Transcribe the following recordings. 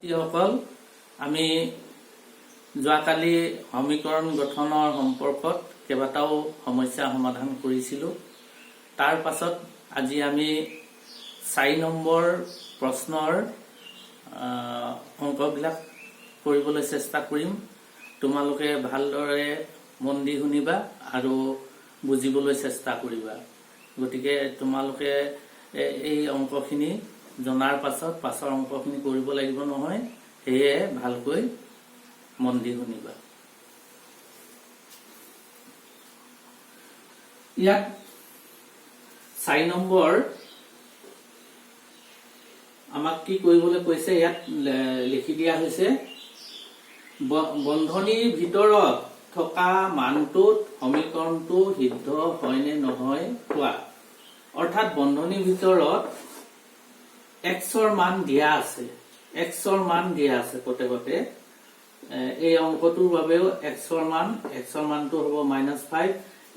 সকল আমি যোৱাকালি সমীকৰণ গঠনৰ সম্পৰ্কত কেইবাটাও সমস্যা সমাধান কৰিছিলো। তাৰ পাছত আজি আমি 4 নম্বৰ প্ৰশ্নৰ অংকবিলাক কৰিবলৈ চেষ্টা কৰিম। তোমালোকে ভালদৰে মন দি শুনিবা আৰু বুজিবলৈ চেষ্টা কৰিবা। গতিকে তোমালোকে এই অংকখিনি জনাৰ পাছৰ অংকখিনি কৰিব লাগিব নহয়, সেয়ে ভালকৈ মন দি শুনিবা। ইয়াত 4 নম্বৰ আমাক কি কৰিবলৈ কৈছে, ইয়াত লিখি দিয়া হৈছে বন্ধনীৰ ভিতৰত থকা মানটোত সমীকৰণটো সিদ্ধ হয় নে নহয় কোৱা। অৰ্থাৎ বন্ধনীৰ ভিতৰত xৰ মান দিয়া আছে, xৰ মান দিয়া আছে প্ৰত্যেকতে। এই অংকটোৰ বাবেও xৰ মানটো হ'ব -5,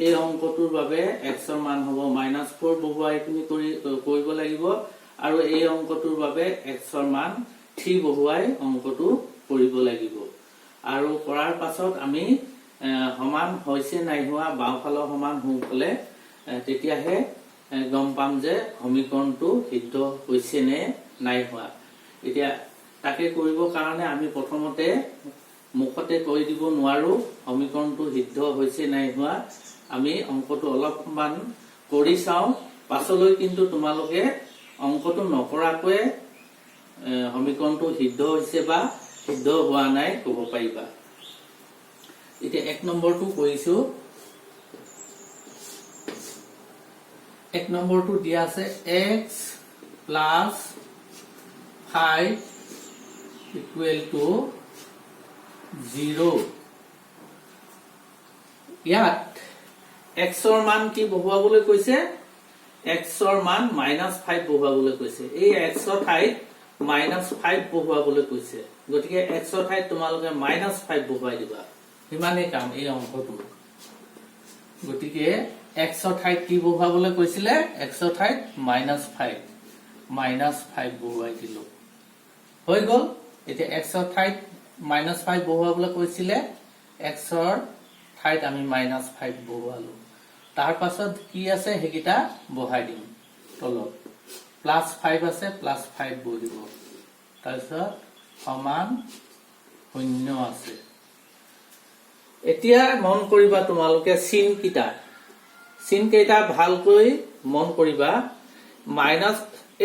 এই অংকটোৰ বাবে xৰ মান হ'ব -4 বহুৱাই তুমি কৰিব লাগিব, আৰু এই অংকটোৰ বাবে xৰ মান 3 বহুৱাই অংকটো কৰিব লাগিব। আৰু কৰাৰ পাছত আমি সমান হৈছে নাই হোৱা, বাওঁফালৰ সমান সোঁফালে, তেতিয়াহে গম পাম যে সমীকৰণটো সিদ্ধ হৈছে নে নাই হোৱা। এতিয়া তাকে কৰিবৰ কাৰণে আমি প্ৰথমতে মুখতে কৈ দিব নোৱাৰো সমীকৰণটো সিদ্ধ হৈছে নাই হোৱা। আমি অংকটো অলপমান কৰি চাওঁ, পাছলৈ কিন্তু তোমালোকে অংকটো নকৰাকৈ সমীকৰণটো সিদ্ধ হৈছে বা সিদ্ধ হোৱা নাই ক'ব পাৰিবা। এতিয়া 1 নম্বৰটো কৰিছো। 1 নম্বৰটো দিয়া আছে x + 5 = 0। ইয়াত xৰ মান কি বহুৱাবলৈ কৈছে, xৰ মান -5 বহুৱাবলৈ কৈছে। এই xৰ ঠাইত -5 বহুৱাবলৈ কৈছে। গতিকে xৰ ঠাইত তোমালোকে -5 বহুৱাই দিবা, সিমানেই কাম এই অংকটো। গতিকে xৰ ঠাইত কি বহুৱাবলৈ কৈছিলে, xৰ ঠাইত -5 বহুৱাই দিলো, হৈ গল। এতিয়া xৰ ঠাইত -5 বহুৱাবলৈ কৈছিলে, xৰ ঠাইত আমি -5 বহুৱালো। তাৰ পাছত কি আছে সেইকেইটা বহাই দিম তলত। +5 আছে, +5 বহিব। তাৰপিছত সমান 0 আছে। এতিয়া মন কৰিবা তোমালোকে চিন কেইটা ভালকৈ মন কৰিবা।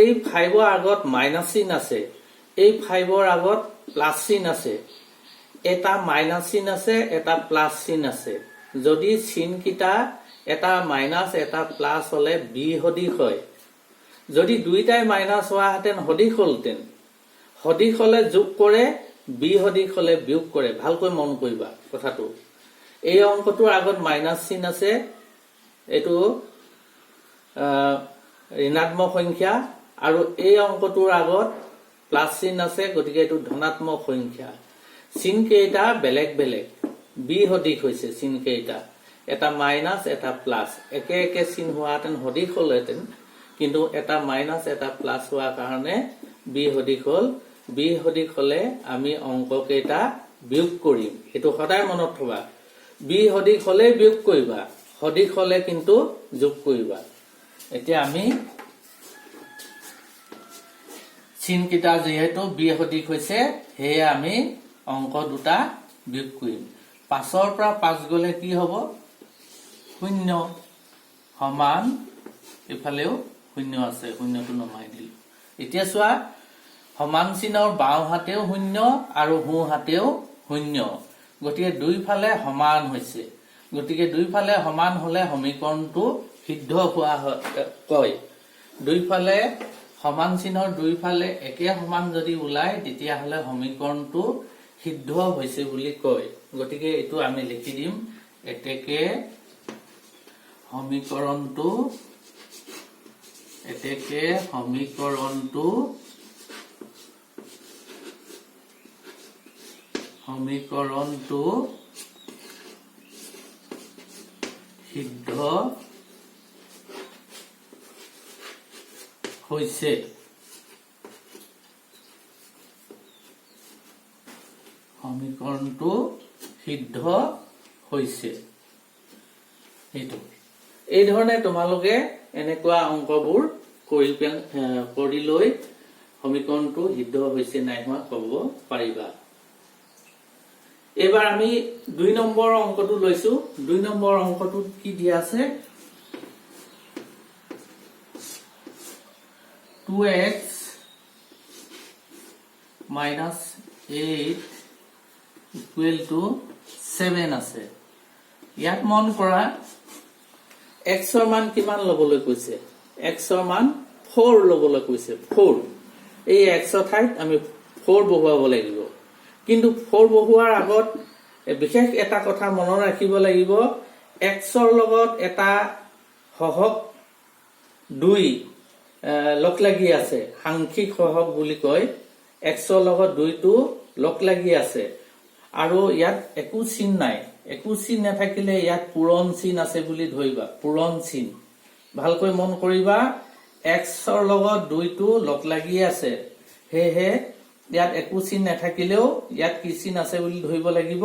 এই 5ৰ আগত মাইনাছ চিন আছে, এই 5ৰ আগত প্লাছ চিন আছে, এটা মাইনাছ চিন আছে, এটা প্লাছ চিন আছে। যদি চিন কেইটা এটা মাইনাছ এটা প্লাছ হলে বি সদিশ হয়। যদি দুইটাই মাইনাছ হোৱা হেতেন সদিশ হলতেন। সদিশ হলে যোগ কৰে, বি সদিশ হলে বিয়োগ কৰে। ভালকৈ মন কৰিবা কথাটো। এই অংকটোৰ আগত মাইনাছ চিন আছে, এইটো ঋণাত্মক সংখ্যা, আৰু এই অংকটোৰ আগত প্লাছ চিন আছে, গতিকে এইটো ধনাত্মক সংখ্যা। চিন কেইটা বেলেগ বেলেগ, বি সদিশ হৈছে চিন কেইটা, এটা মাইনাছ এটা প্লাছ। একে একে চিন হোৱাহেঁতেন সদিশ হলহেঁতেন, কিন্তু এটা মাইনাছ এটা প্লাছ হোৱাৰ কাৰণে বি সদিশ হল। বি সদিশ হলে আমি অংক কেইটা বিয়োগ কৰিম, সেইটো সদায় মনত থবা। বি সদিশ হলে বিয়োগ কৰিবা, সদিশ হলে কিন্তু যোগ কৰিবা। এতিয়া আমি চিন কেইটা যিহেতু বি সদিশ হৈছে, সেয়ে আমি অংক দুটা বিয়োগ কৰিম। 5ৰ পৰা 5 গলে কি হব, 0, সমান এইফালেও 0 আছে, 0টো নমাই দিলো। এতিয়া চোৱা, সমান চিনৰ বাওঁ হাতেও 0 আৰু সোঁ হাতেও 0, গতিকে দুইফালে সমান হৈছে। গতিকে দুইফালে সমান হলে সমীকৰণটো সিদ্ধ হোৱা কয়। দুইফালে সমান চিনৰ দুইফালে একে সমান যদি ওলায়, তেতিয়াহলে সমীকৰণটো সিদ্ধ হৈছে বুলি কয়। গতিকে এইটো আমি লিখি দিম, এতেকে সমীকৰণটো সিদ্ধ হৈছে। সমীকৰণটো সিদ্ধ হৈছে এইটো এই ধৰণে তোমালোকে এনেকুৱা অংকবোৰ কৰি লৈ সমীকৰণটো সিদ্ধ হৈছে নাই হোৱা ক'ব পাৰিবা এবাৰ আমি 2 নম্বৰ অংকটো লৈছো 2 নম্বৰ অংকটোত কি দিয়া আছে 2x minus 8 equal to 7 আছে ইয়াত মন কৰা x ৰ মান কিমান লবলৈ কৈছে x ৰ মান 4 লবলৈ কৈছে 4 এই x ৰ ঠাইত আমি 4 বহুৱাব লাগিব কিন্তু 4 বহুৱাৰ আগত বিশেষ এটা কথা মনত ৰাখিব লাগিব x ৰ লগত এটা সহগ 2 লগ লাগি আছে সাংখ্যিক সহগ বুলি কয় x ৰ লগত 2 টো লগ লাগি আছে আৰু ইয়াত একো চিন নাই একো চিন নাথাকিলে ইয়াত পূৰণ চিন আছে বুলি ধৰিবা পূৰণ চিন ভালকৈ মন কৰিবা x ৰ লগত 2 টো লগ লাগি আছে হেহে ইয়াত একো চিন নাথাকিলেও ইয়াত কি চিন আছে বুলি ধৰিব লাগিব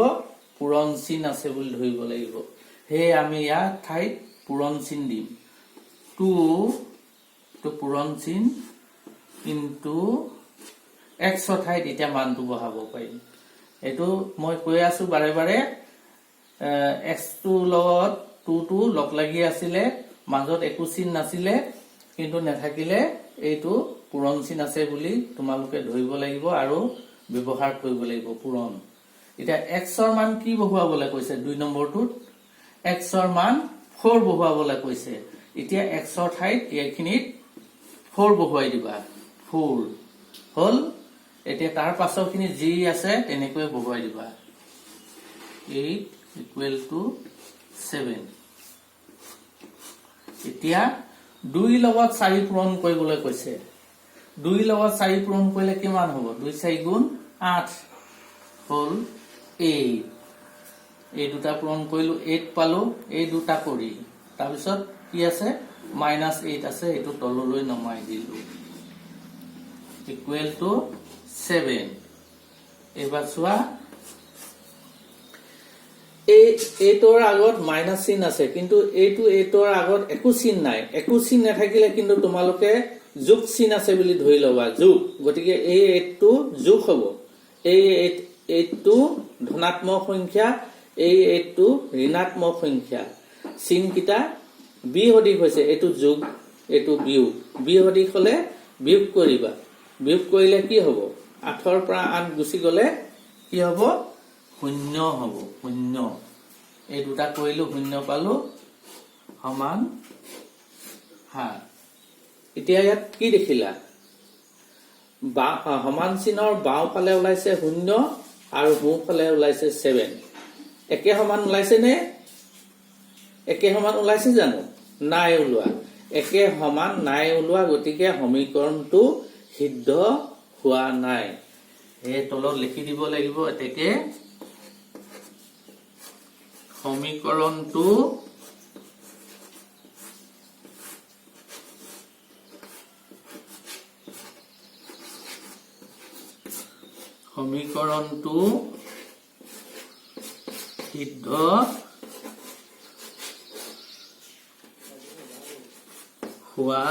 পূৰণ চিন আছে বুলি ধৰিব লাগিব হে আমি ইয়াত ঠাইত পূৰণ চিন দিম 2 তো পূৰণ চিন ইনটু x ৰ ঠাইত এতিয়া মানটো বহাব পাৰিম এটো মই কৈ আছো বাৰে বাৰে x টো লগত 2 টো লগ লাগি আছিলে মাজত একো চিন নাছিলে কিন্তু নাথাকিলে এইটো পূৰণ চিন আছে বুলি তোমালোকে ধৰিব লাগিব আৰু ব্যৱহাৰ কৰিব লাগিব পূৰণ এতিয়া x ৰ মান কি বহুৱাবলৈ কৈছে 2 নম্বৰটোত x ৰ মান 4 বহুৱাবলৈ কৈছে এতিয়া x ৰ ঠাইত এইখিনিত 4 বহুৱাই দিবা 4 হল এতিয়া তাৰ পাছৰখিনি যি আছে তেনেকৈ বহুৱাই দিবা 8 equal to 7 এতিয়া 2 লগত 4 পূৰণ কৰিবলৈ কৈছে 2 লগত 4 পূৰণ কৰিলে কিমান হ'ব 2 4 গুণ 8 হল 8 এই দুটা পূৰণ কৰিলো 8 পালো এই দুটা কৰি তাৰ পিছত কি আছে -8 আছে এটো তললৈ নমাই দিলো equal to 7 এবাৰ চোৱা এইটোৰ আগত মাইনাস চিন আছে কিন্তু এইটোৰ আগত একো চিন নাই একো চিন নাথাকিলে কিন্তু তোমালোকে যোগ চিন আছে বুলি ধৰি লবা যোগ গতিকে এই 8 টো যোগ হ'ব এই 8 টো ধনাত্মক সংখ্যা এই 8 টো ঋণাত্মক সংখ্যা চিন কিটা বিয়োগ হৈছে এইটো যোগ এইটো বিয়োগ হলে বিয়োগ কৰিবা বিয়োগ কৰিলে কি হ'ব 8 ৰ পৰা 8 গুচি গলে কি হ'ব 0 হ'ব 0 এই দুটা কৰিলো 0 পালো সমান হা এতিয়া ইয়াত কি দেখিলা সমান চিনৰ বাও ফালে ওলাইছে 0 আৰু সোঁ ফালে ওলাইছে 7 একে সমান ওলাইছে নে একে সমান ওলাইছে জানো নাই ওলোৱা একে সমান নাই ওলোৱা গতিকে সমীকৰণটো সিদ্ধ হোৱা নাই এই তলত লিখি দিব লাগিব এতেকে সমীকৰণটো সিদ্ধ হোৱা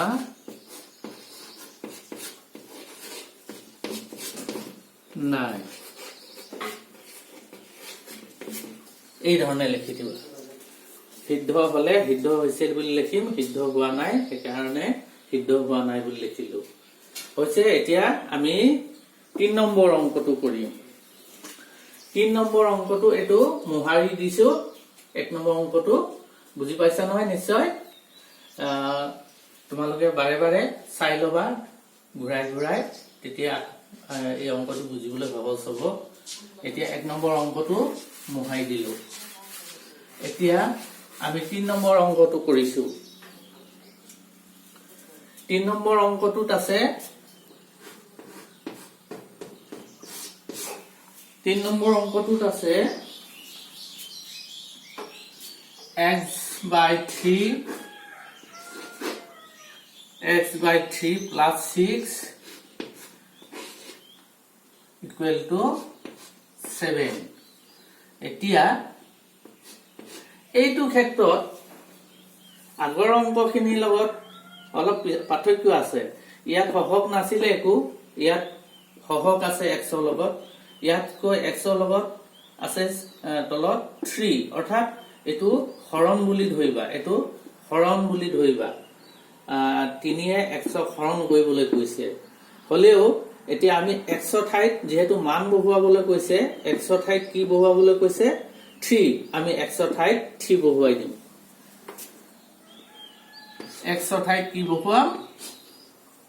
নাই এই ধৰণে লিখি দিবা সিদ্ধ হলে সিদ্ধ হৈছে বুলি লিখিম সিদ্ধ হোৱা নাই সেইকাৰণে সিদ্ধ হোৱা নাই বুলি লিখিলো হৈছে এতিয়া আমি 3 নম্বৰ অংকটো কৰিম 3 নম্বৰ অংকটো এটো মোহাৰি দিছো 1 নম্বৰ অংকটো বুজি পাইছা নহয় নিশ্চয় তোমালোকে বাৰে বাৰে চাই লবা ঘুৰাই তেতিয়া এই অংকটো বুজিবলৈ সহজ হ'ব এতিয়া 1 নম্বৰ অংকটো মোহাই দিলো এতিয়া আমি 3 নম্বৰ অংকটো কৰিছো 3 নম্বৰ অংকটোত আছে 3 নম্বৰ অংকটোত আছে x/3 plus 6 equal to 7 এতিয়া এইটো ক্ষেত্ৰত আগৰ অংকখিনিৰ লগত অলপ পাৰ্থক্য আছে ইয়াত হহক নাছিলে একো ইয়াত হহক আছে x ৰ লগত ইয়াতকৈ x ৰ লগত আছে তলত 3 অৰ্থাৎ এটো হৰণ বুলি ধৰিবা 3 এ x ক হৰণ কৰিবলৈ কৈছে হলেও এতিয়া আমি x ৰ ঠাইত যেহেতু মান বহুৱাবলৈ কৈছে x ৰ ঠাইত কি বহুৱাবলৈ কৈছে 3 আমি x ৰ ঠাইত 3 বহুৱাই দিম x ৰ ঠাইত কি বহুৱাম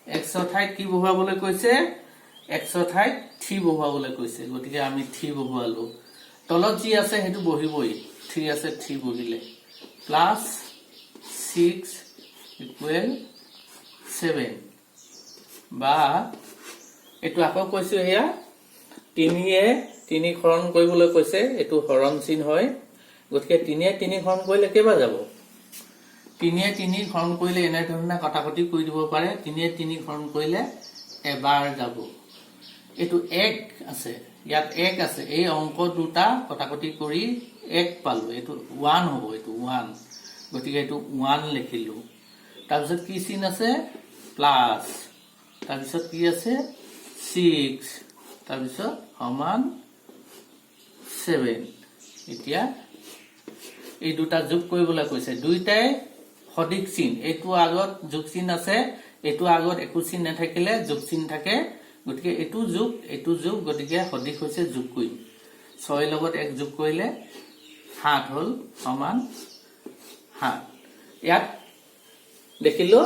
x ৰ ঠাইত কি বহুৱাবলৈ কৈছে x ৰ ঠাইত 3 বহুৱাবলৈ কৈছে গতিকে আমি 3 বহুৱালো তলত যি আছে হেতু বহিবই 3 আছে 3 বহিলে প্লাস 6 ইকুৱেল 7 বা এটো আকৌ কৈছো হেয়া 3 এ 3 হৰণ কৰিবলৈ কৈছে এটো হৰণ চিন হয় গতিকে 3 এ 3 হৰণ কৰিলে কেবা যাব 3 এ 3 হৰণ কৰিলে এনে ধৰণে কটাকটি কৰি দিব পাৰে 3 এ 3 হৰণ কৰিলে এবাৰ যাব এটো 1 আছে ইয়াত 1 আছে এই অংক দুটা কটাকটি কৰি 1 পালো এটো 1 হ'ব এটো 1 গতিকে এটো 1 লিখিলো তাৰপিছত কি চিন আছে প্লাস তাৰপিছত কি আছে 6 তাৰপিছত সমান 7 এতিয়া এই দুটা যোগ কৰিবলৈ কৈছে দুইটাই সঠিক চিন এটো আগত যোগ চিন আছে এটো আগত একো চিন নাথাকিলে যোগ চিন থাকে গতিকে এটো যোগ গতিকে সঠিক হৈছে যোগ কৰিম 6 লগত 1 যোগ কৰিলে 7 হল সমান 7 ইয়াত দেখিলো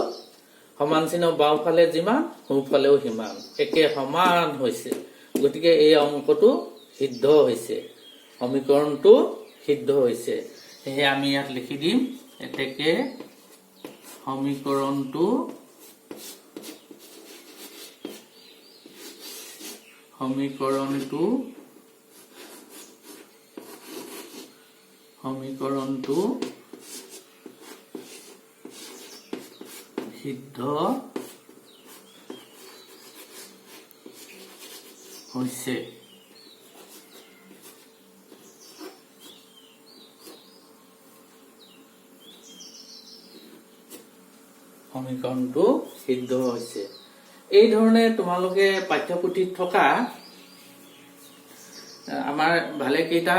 সমান চিনৰ বাওফালে যিমান সোঁফালেও সিমান একে সমান হৈছে গতিকে এই অংকটো সিদ্ধ হৈছে সমীকৰণটো সিদ্ধ হৈছে হে আমি ইয়াত লিখি দিম এতেকে সমীকৰণটো সিদ্ধ হৈছে সমীকৰণটো সিদ্ধ হৈছে এই ধৰণে তোমালোকে পাঠ্যপুথিত থকা আমাৰ ভালে কেইটা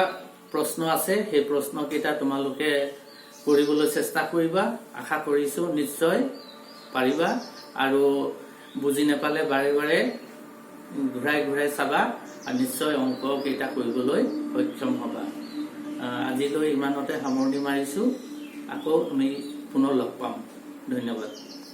প্ৰশ্ন আছে সেই প্ৰশ্ন কেইটা তোমালোকে পঢ়িবলৈ চেষ্টা কৰিবা আশা কৰিছো নিশ্চয় পাৰিবা আৰু বুজি নাপালে বাৰে বাৰে ঘূৰাই চাবা আৰু নিশ্চয় অংক কেইটা কৰিবলৈ সক্ষম হবা আজিলৈ ইমানতে সামৰণি মাৰিছো আকৌ আমি পুনৰ লগ পাম ধন্যবাদ